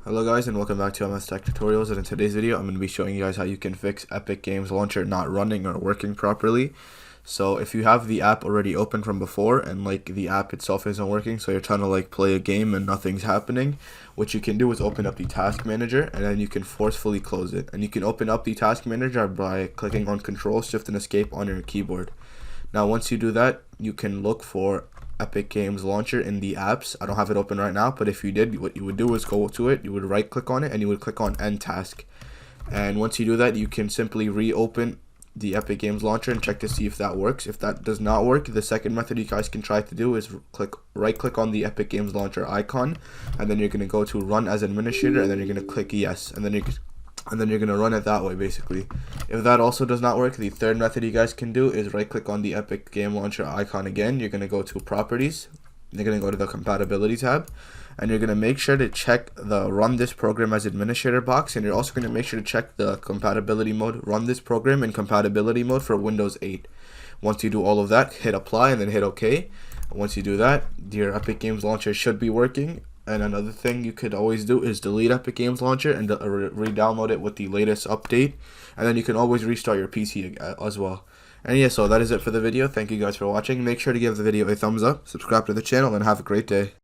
Hello guys and welcome back to MS Tech Tutorials, and in today's video I'm going to be showing you guys how you can fix Epic Games Launcher not running or working properly. So if you have the app already open from before and the app itself isn't working, so you're trying to play a game and nothing's happening, what you can do is open up the task manager and then you can forcefully close it. And you can open up the task manager by clicking on Control Shift and Escape on your keyboard. Now once you do that, you can look for Epic Games Launcher in the apps. I don't have it open right now, but if you did, what you would do is go to it, you would right click on it and you would click on End Task. And once you do that, you can simply reopen the Epic Games Launcher and check to see if that works. If that does not work, the second method you guys can try to do is right click on the Epic Games Launcher icon, and then you're going to go to Run as Administrator, and then you're going to click Yes, and then you're going to run it that way basically. If that also does not work, the third method you guys can do is right click on the Epic Game Launcher icon again. You're going to go to Properties, you're going to go to the Compatibility tab, and you're going to make sure to check the Run this program as administrator box, and you're also going to make sure to check the compatibility mode, Run this program in compatibility mode for Windows 8. Once you do all of that, hit apply and then hit OK. Once you do that, your Epic Games Launcher should be working. And another thing you could always do is delete Epic Games Launcher and re-download it with the latest update, and then you can always restart your PC as well. And yeah, so that is it for the video. Thank you guys for watching. Make sure to give the video a thumbs up, subscribe to the channel, and have a great day.